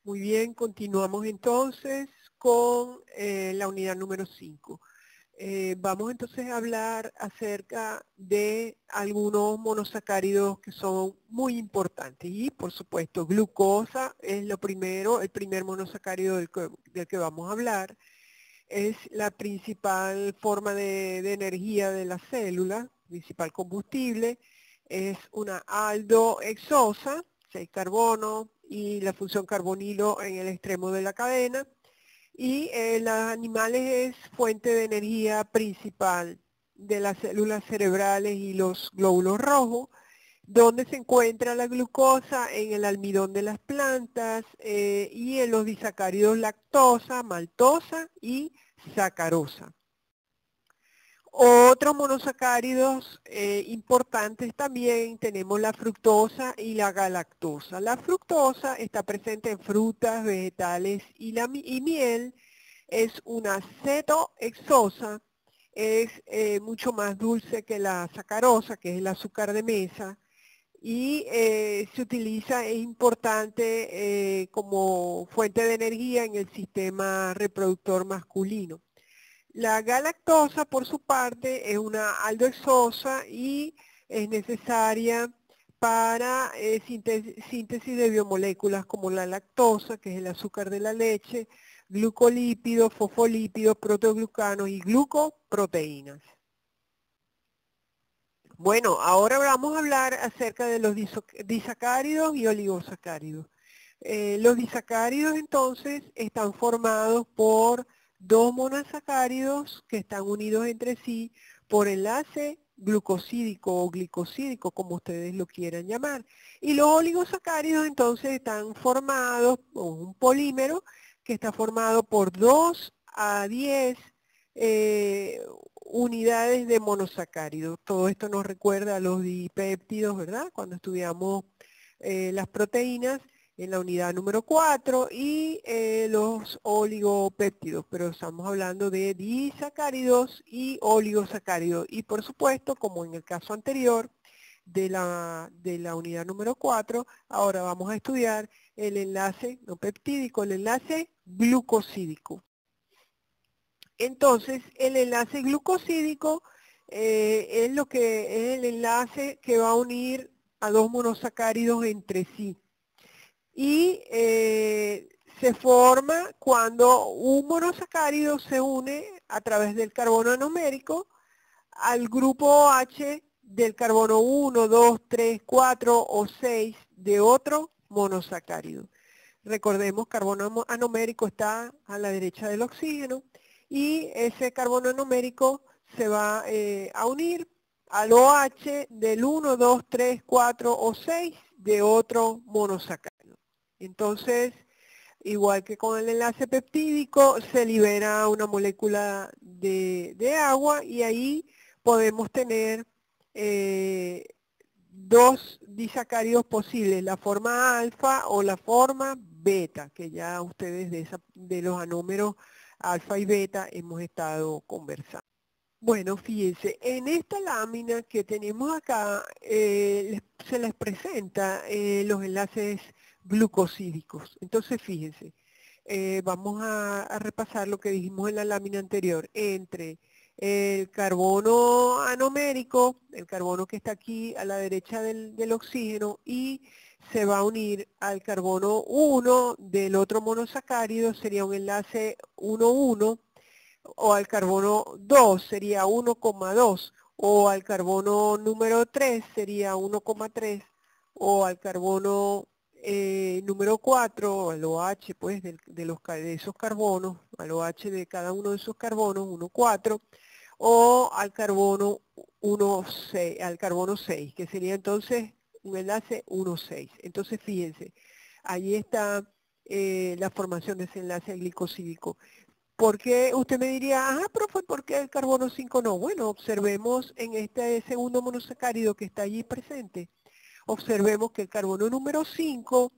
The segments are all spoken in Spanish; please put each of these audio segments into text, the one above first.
Muy bien, continuamos entonces con la unidad número 5. Vamos entonces a hablar acerca de algunos monosacáridos que son muy importantes y por supuesto glucosa es lo primero, el primer monosacárido del que vamos a hablar. Es la principal forma de energía de la célula, principal combustible. Es una aldohexosa, 6 carbonos y la función carbonilo en el extremo de la cadena. Y los animales es fuente de energía principal de las células cerebrales y los glóbulos rojos. ¿Dónde se encuentra la glucosa? En el almidón de las plantas y en los disacáridos lactosa, maltosa y sacarosa. Otros monosacáridos importantes también tenemos la fructosa y la galactosa. La fructosa está presente en frutas, vegetales y miel. Es una cetohexosa, es mucho más dulce que la sacarosa, que es el azúcar de mesa. Y se utiliza, es importante como fuente de energía en el sistema reproductor masculino. La galactosa, por su parte, es una aldohexosa y es necesaria para síntesis de biomoléculas como la lactosa, que es el azúcar de la leche, glucolípidos, fosfolípidos, proteoglucanos y glucoproteínas. Bueno, ahora vamos a hablar acerca de los disacáridos y oligosacáridos. Los disacáridos entonces están formados por dos monosacáridos que están unidos entre sí por enlace glucosídico o glicosídico, como ustedes lo quieran llamar. Y los oligosacáridos entonces están formados por un polímero que está formado por 2 a 10 unidades de monosacáridos. Todo esto nos recuerda a los dipéptidos, ¿verdad? Cuando estudiamos las proteínas en la unidad número 4 y los oligopéptidos, pero estamos hablando de disacáridos y oligosacáridos. Y por supuesto, como en el caso anterior de la unidad número 4, ahora vamos a estudiar el enlace no peptídico, el enlace glucosídico. Entonces, el enlace glucosídico es lo que es el enlace que va a unir a dos monosacáridos entre sí. Y se forma cuando un monosacárido se une a través del carbono anomérico al grupo OH del carbono 1, 2, 3, 4 o 6 de otro monosacárido. Recordemos, carbono anomérico está a la derecha del oxígeno y ese carbono anomérico se va a unir al OH del 1, 2, 3, 4 o 6 de otro monosacárido. Entonces, igual que con el enlace peptídico, se libera una molécula de agua y ahí podemos tener dos disacáridos posibles, la forma alfa o la forma beta, que ya ustedes de los anómeros alfa y beta hemos estado conversando. Bueno, fíjense, en esta lámina que tenemos acá se les presenta los enlaces glucosídicos. Entonces, fíjense, vamos a repasar lo que dijimos en la lámina anterior entre el carbono anomérico, el carbono que está aquí a la derecha del oxígeno y se va a unir al carbono 1 del otro monosacárido, sería un enlace 1,1, o al carbono 2 sería 1,2, o al carbono número 3 sería 1,3, o al carbono número 4, al OH pues de esos carbonos, al OH de cada uno de esos carbonos, 1,4, o al carbono 1,6, al carbono 6, que sería entonces un enlace 1,6. Entonces fíjense, ahí está la formación de ese enlace glicosídico. Porque usted me diría, ajá, profe, ¿por qué el carbono 5 no? Bueno, observemos en este segundo monosacárido que está allí presente, observemos que el carbono número 5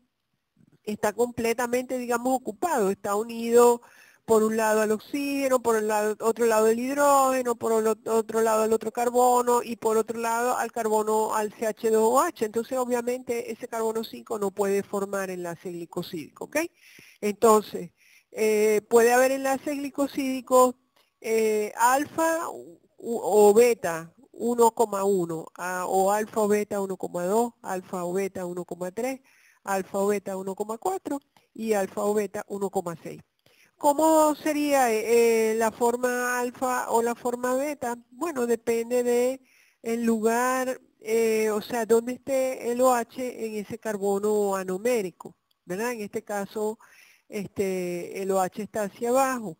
está completamente, digamos, ocupado, está unido por un lado al oxígeno, por el otro lado el hidrógeno, por el otro lado al otro carbono y por otro lado al carbono al CH2OH. Entonces obviamente ese carbono 5 no puede formar enlace glicosídico, ¿ok? Entonces, puede haber enlace glicosídico alfa o beta 1,1 o alfa o beta 1,2, alfa o beta 1,3, alfa o beta 1,4 y alfa o beta 1,6. ¿Cómo sería la forma alfa o la forma beta? Bueno, depende de el lugar, o sea, donde esté el OH en ese carbono anomérico, ¿verdad? En este caso, el OH está hacia abajo,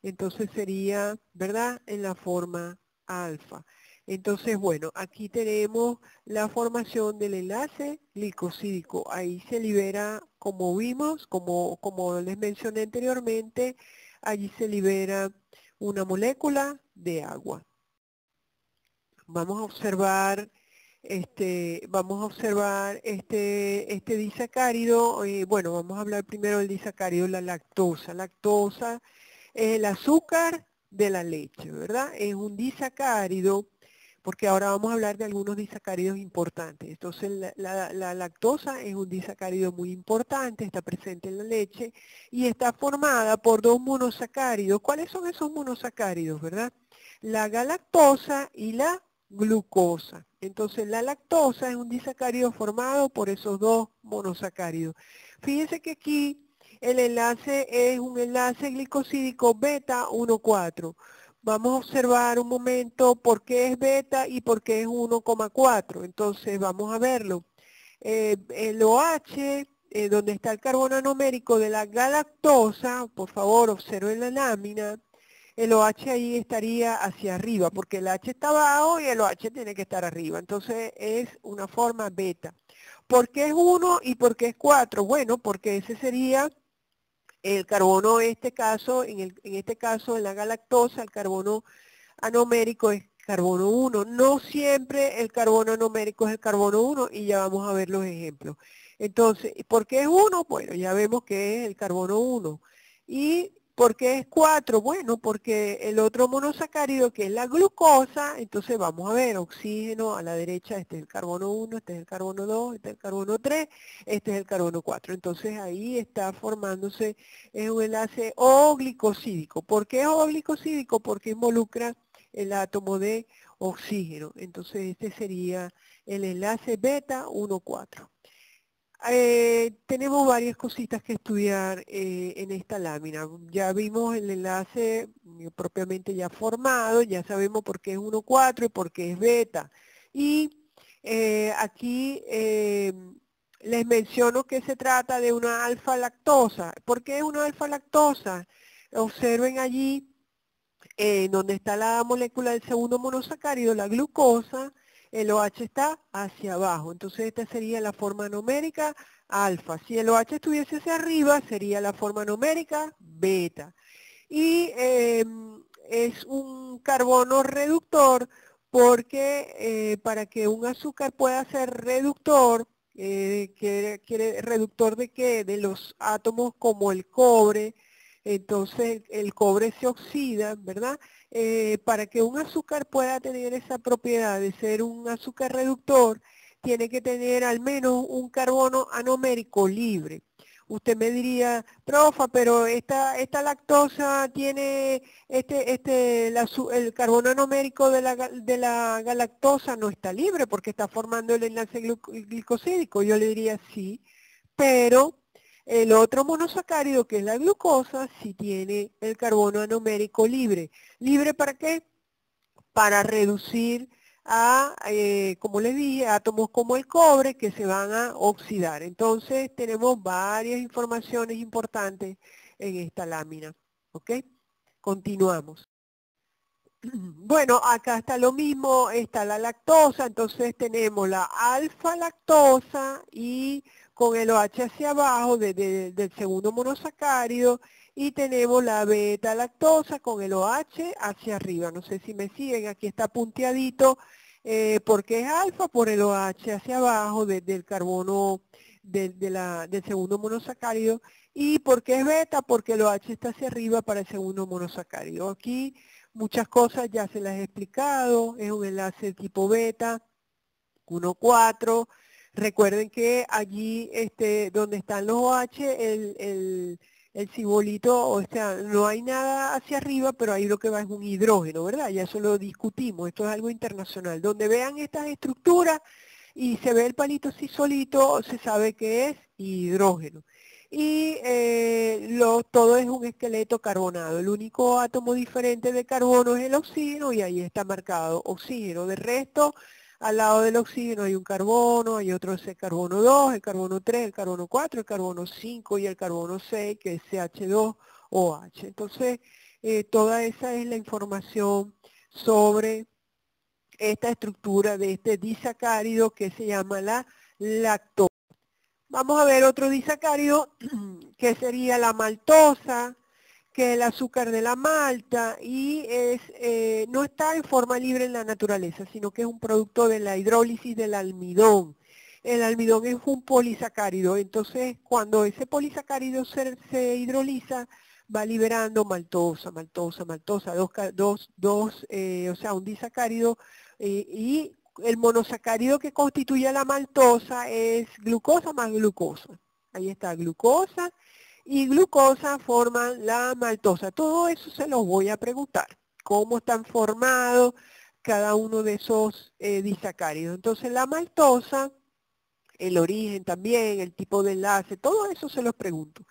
entonces sería, ¿verdad? En la forma alfa. Entonces, bueno, aquí tenemos la formación del enlace glicosídico. Ahí se libera, como vimos, como les mencioné anteriormente, allí se libera una molécula de agua. Vamos a observar este disacárido. Bueno, vamos a hablar primero del disacárido, la lactosa. Lactosa es el azúcar de la leche, ¿verdad? Es un disacárido, porque ahora vamos a hablar de algunos disacáridos importantes. Entonces la lactosa es un disacárido muy importante, está presente en la leche y está formada por dos monosacáridos. ¿Cuáles son esos monosacáridos, verdad? La galactosa y la glucosa. Entonces la lactosa es un disacárido formado por esos dos monosacáridos. Fíjense que aquí el enlace es un enlace glicosídico beta 1,4. Vamos a observar un momento por qué es beta y por qué es 1,4. Entonces vamos a verlo. El OH, donde está el carbono anomérico de la galactosa, por favor observen la lámina, el OH ahí estaría hacia arriba, porque el H está abajo y el OH tiene que estar arriba. Entonces es una forma beta. ¿Por qué es 1 y por qué es 4? Bueno, porque ese sería el carbono, en este caso, en la galactosa, el carbono anomérico es carbono 1. No siempre el carbono anomérico es el carbono 1 y ya vamos a ver los ejemplos. Entonces, ¿por qué es 1? Bueno, ya vemos que es el carbono 1. ¿Y por qué es 4? Bueno, porque el otro monosacárido que es la glucosa, entonces vamos a ver, oxígeno a la derecha, este es el carbono 1, este es el carbono 2, este es el carbono 3, este es el carbono 4. Entonces ahí está formándose, es un enlace O-glicosídico. ¿Por qué O-glicosídico? Porque involucra el átomo de oxígeno. Entonces este sería el enlace beta 1,4. Tenemos varias cositas que estudiar en esta lámina. Ya vimos el enlace propiamente ya formado, ya sabemos por qué es 1,4 y por qué es beta. Y aquí les menciono que se trata de una alfa-lactosa. ¿Por qué es una alfa-lactosa? Observen allí donde está la molécula del segundo monosacárido, la glucosa, el OH está hacia abajo. Entonces esta sería la forma numérica alfa. Si el OH estuviese hacia arriba, sería la forma numérica beta. Y es un carbono reductor porque para que un azúcar pueda ser reductor, quiere reductor de qué? De los átomos como el cobre. Entonces el cobre se oxida, ¿verdad? Para que un azúcar pueda tener esa propiedad de ser un azúcar reductor, tiene que tener al menos un carbono anomérico libre. Usted me diría, profa, pero esta lactosa tiene, el carbono anomérico de la galactosa no está libre porque está formando el enlace glicosídico. Yo le diría sí, pero el otro monosacárido, que es la glucosa, sí tiene el carbono anomérico libre. ¿Libre para qué? Para reducir a, como les dije, átomos como el cobre que se van a oxidar. Entonces tenemos varias informaciones importantes en esta lámina. ¿Ok? Continuamos. Bueno, acá está lo mismo, está la lactosa, entonces tenemos la alfa-lactosa y con el OH hacia abajo del segundo monosacárido y tenemos la beta-lactosa con el OH hacia arriba. No sé si me siguen, aquí está punteadito porque es alfa por el OH hacia abajo del carbono del segundo monosacárido. ¿Y por qué es beta? Porque el OH está hacia arriba para el segundo monosacárido. Aquí muchas cosas ya se las he explicado, es un enlace de tipo beta, 1,4. Recuerden que allí donde están los OH, el simbolito, o sea, no hay nada hacia arriba, pero ahí lo que va es un hidrógeno, ¿verdad? Ya eso lo discutimos, esto es algo internacional. Donde vean estas estructuras y se ve el palito así solito, se sabe que es hidrógeno. Y todo es un esqueleto carbonado. El único átomo diferente de carbono es el oxígeno y ahí está marcado oxígeno. De resto, al lado del oxígeno hay un carbono, hay otro es el carbono 2, el carbono 3, el carbono 4, el carbono 5 y el carbono 6, que es CH2OH. Entonces, toda esa es la información sobre esta estructura de este disacárido que se llama la lactosa. Vamos a ver otro disacárido que sería la maltosa, que es el azúcar de la malta y no está en forma libre en la naturaleza, sino que es un producto de la hidrólisis del almidón. El almidón es un polisacárido, entonces cuando ese polisacárido se hidroliza, va liberando maltosa, o sea, un disacárido y el monosacárido que constituye la maltosa es glucosa más glucosa. Ahí está, glucosa y glucosa forman la maltosa. Todo eso se los voy a preguntar. ¿Cómo están formados cada uno de esos disacáridos? Entonces la maltosa, el origen también, el tipo de enlace, todo eso se los pregunto.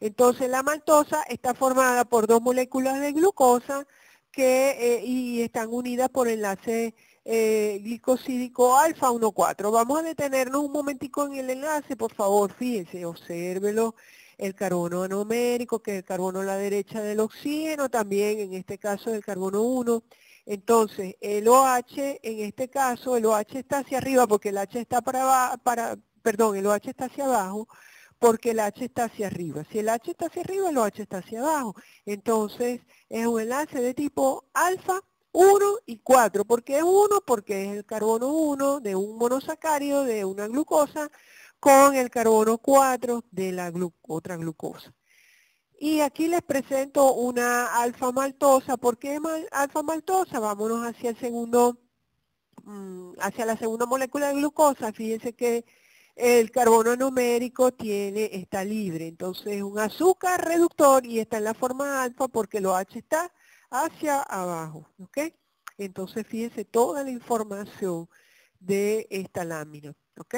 Entonces la maltosa está formada por dos moléculas de glucosa y están unidas por enlace glicosídico alfa 1,4. Vamos a detenernos un momentico en el enlace, por favor, fíjense, obsérvelo. El carbono anomérico, que es el carbono a la derecha del oxígeno, también en este caso el carbono 1. Entonces, el OH, en este caso, el OH está hacia arriba porque el H está el OH está hacia abajo porque el H está hacia arriba. Si el H está hacia arriba, el OH está hacia abajo. Entonces, es un enlace de tipo alfa 1 y 4. ¿Por qué es 1? Porque es el carbono 1 de un monosacárido, de una glucosa, con el carbono 4 de la otra glucosa. Y aquí les presento una alfa maltosa. ¿Por qué alfa maltosa? Vámonos hacia el segundo, hacia la segunda molécula de glucosa. Fíjense que el carbono numérico está libre. Entonces es un azúcar reductor y está en la forma alfa porque el OH está hacia abajo. ¿Ok? Entonces fíjense toda la información de esta lámina. ¿Ok?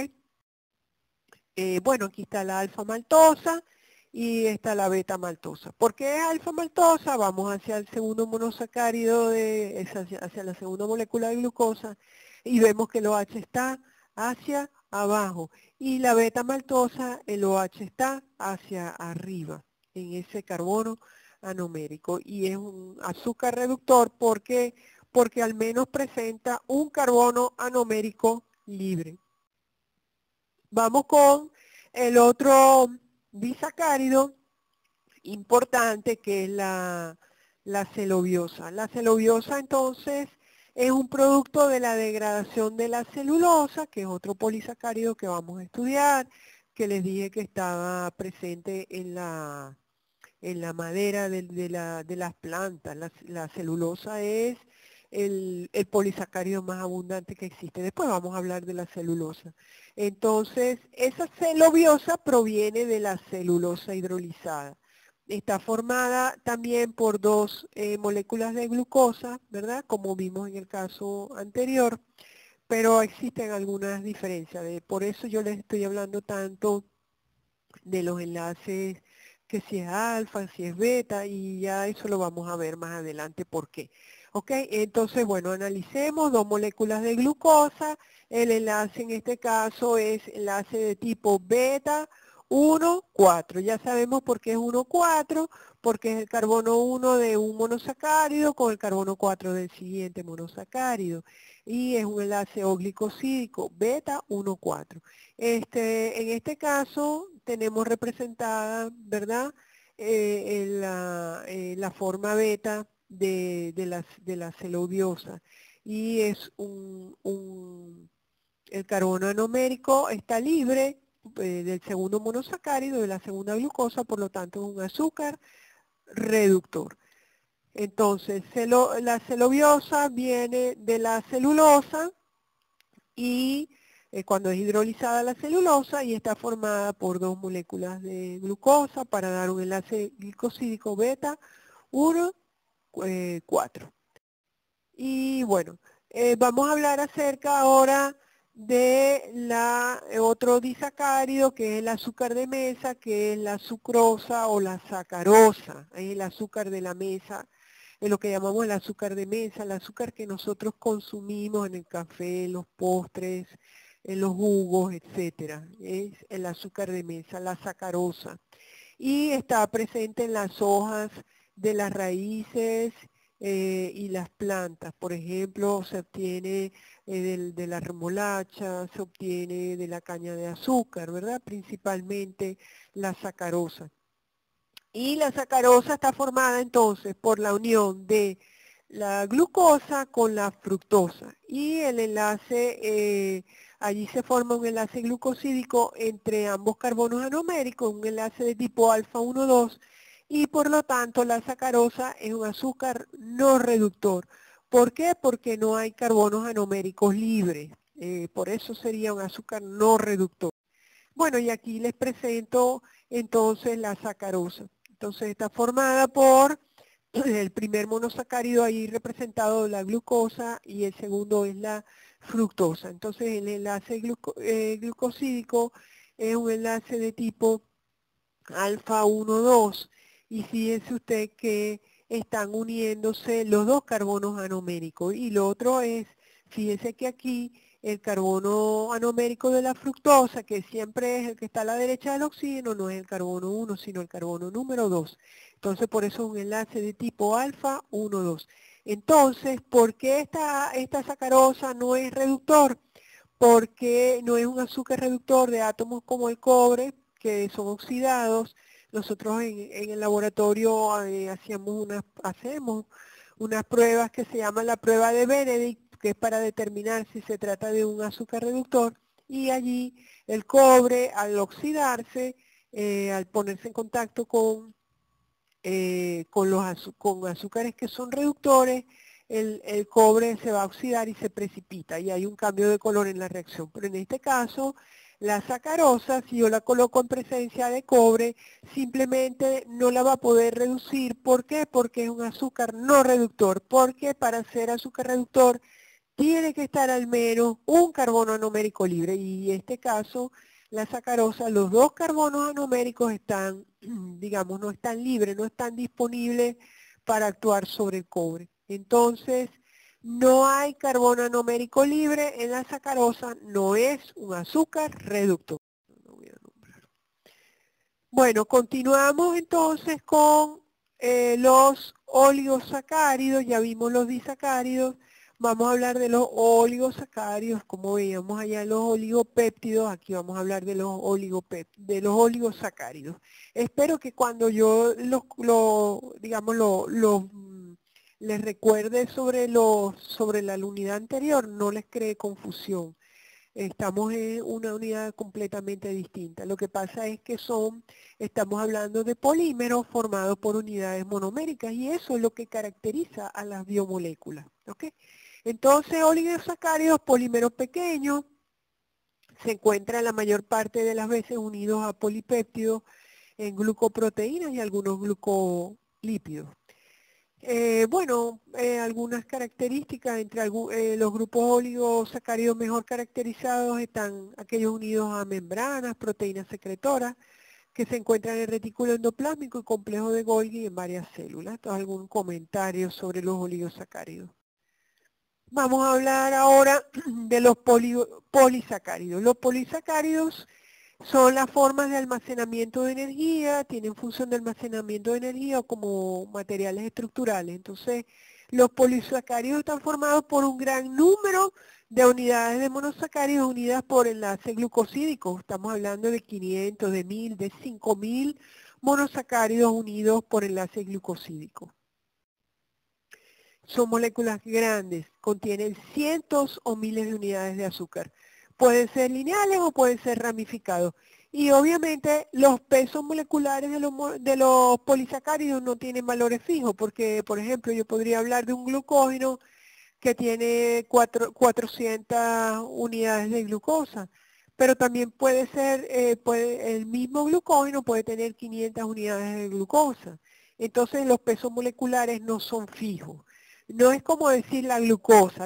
Bueno, aquí está la alfa maltosa y está la beta maltosa. ¿Por qué es alfa maltosa? Vamos hacia el segundo monosacárido, hacia la segunda molécula de glucosa y vemos que el OH está hacia abajo. Y la beta maltosa, el OH está hacia arriba, en ese carbono anomérico. Y es un azúcar reductor porque al menos presenta un carbono anomérico libre. Vamos con el otro disacárido importante que es la celobiosa. La celobiosa entonces es un producto de la degradación de la celulosa, que es otro polisacárido que vamos a estudiar, que les dije que estaba presente en la madera de las plantas. La celulosa es el polisacárido más abundante que existe. Después vamos a hablar de la celulosa. Entonces, esa celobiosa proviene de la celulosa hidrolizada. Está formada también por dos moléculas de glucosa, ¿verdad? Como vimos en el caso anterior, pero existen algunas diferencias. Por eso yo les estoy hablando tanto de los enlaces, que si es alfa, si es beta, y ya eso lo vamos a ver más adelante por qué. Ok, entonces, bueno, analicemos dos moléculas de glucosa. El enlace en este caso es enlace de tipo beta 1,4. Ya sabemos por qué es 1,4, porque es el carbono 1 de un monosacárido con el carbono 4 del siguiente monosacárido. Y es un enlace glicosídico beta 1,4. En este caso tenemos representada, ¿verdad? La forma beta de la celobiosa. Y es el carbono anomérico está libre del segundo monosacárido, de la segunda glucosa, por lo tanto es un azúcar reductor. Entonces, la celobiosa viene de la celulosa y cuando es hidrolizada la celulosa y está formada por dos moléculas de glucosa para dar un enlace glicosídico beta 1, 4. Y bueno, vamos a hablar acerca ahora de otro disacárido que es el azúcar de mesa, que es la sucrosa o la sacarosa, es el azúcar de la mesa, es lo que llamamos el azúcar de mesa, el azúcar que nosotros consumimos en el café, en los postres, en los jugos, etcétera. Es el azúcar de mesa, la sacarosa. Y está presente en las hojas de las raíces y las plantas. Por ejemplo, se obtiene de la remolacha, se obtiene de la caña de azúcar, ¿verdad? Principalmente la sacarosa. Y la sacarosa está formada entonces por la unión de la glucosa con la fructosa. Y el enlace, allí se forma un enlace glucosídico entre ambos carbonos anoméricos, un enlace de tipo alfa 1,2, y por lo tanto la sacarosa es un azúcar no reductor. ¿Por qué? Porque no hay carbonos anoméricos libres. Por eso sería un azúcar no reductor. Bueno, y aquí les presento entonces la sacarosa. Entonces está formada por el primer monosacárido ahí representado la glucosa y el segundo es la fructosa. Entonces el enlace glucosídico es un enlace de tipo alfa 1,2 y fíjense usted que están uniéndose los dos carbonos anoméricos y lo otro es, fíjense que aquí el carbono anomérico de la fructosa, que siempre es el que está a la derecha del oxígeno, no es el carbono 1, sino el carbono número 2. Entonces, por eso es un enlace de tipo alfa 1,2. Entonces, ¿por qué esta sacarosa no es reductor? Porque no es un azúcar reductor de átomos como el cobre, que son oxidados. Nosotros en el laboratorio hacemos unas pruebas que se llaman la prueba de Benedict, que es para determinar si se trata de un azúcar reductor, y allí el cobre al oxidarse, al ponerse en contacto con con azúcares que son reductores, el cobre se va a oxidar y se precipita y hay un cambio de color en la reacción. Pero en este caso, la sacarosa, si yo la coloco en presencia de cobre, simplemente no la va a poder reducir. ¿Por qué? Porque es un azúcar no reductor. Porque para ser azúcar reductor tiene que estar al menos un carbono anomérico libre. Y en este caso, la sacarosa, los dos carbonos anoméricos están, digamos, no están libres, no están disponibles para actuar sobre el cobre. Entonces, no hay carbono anomérico libre en la sacarosa, no es un azúcar reductor. Bueno, continuamos entonces con los oligosacáridos, ya vimos los disacáridos, vamos a hablar de los oligosacáridos, como veíamos allá en los oligopéptidos, aquí vamos a hablar de los oligosacáridos. Espero que cuando yo les recuerde sobre la unidad anterior, no les cree confusión. Estamos en una unidad completamente distinta. Lo que pasa es que estamos hablando de polímeros formados por unidades monoméricas y eso es lo que caracteriza a las biomoléculas. ¿Ok? Entonces, oligosacáridos, polímeros pequeños, se encuentran la mayor parte de las veces unidos a polipéptidos en glucoproteínas y algunos glucolípidos. Algunas características entre los grupos oligosacáridos mejor caracterizados están aquellos unidos a membranas, proteínas secretoras, que se encuentran en el retículo endoplásmico y complejo de Golgi en varias células. Entonces, algún comentario sobre los oligosacáridos. Vamos a hablar ahora de los polisacáridos. Los polisacáridos son las formas de almacenamiento de energía, tienen función de almacenamiento de energía como materiales estructurales. Entonces, los polisacáridos están formados por un gran número de unidades de monosacáridos unidas por enlaces glucosídicos. Estamos hablando de 500, de 1000, de 5000 monosacáridos unidos por enlaces glucosídicos. Son moléculas grandes, contienen cientos o miles de unidades de azúcar. pueden ser lineales o pueden ser ramificados. Y obviamente los pesos moleculares de los polisacáridos no tienen valores fijos, porque por ejemplo yo podría hablar de un glucógeno que tiene 400 unidades de glucosa, pero también puede ser, el mismo glucógeno puede tener 500 unidades de glucosa. Entonces los pesos moleculares no son fijos. No es como decir la glucosa,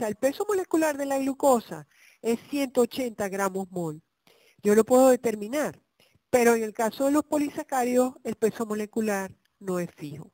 el peso molecular de la glucosa es 180 gramos mol. Yo lo puedo determinar, pero en el caso de los polisacáridos el peso molecular no es fijo.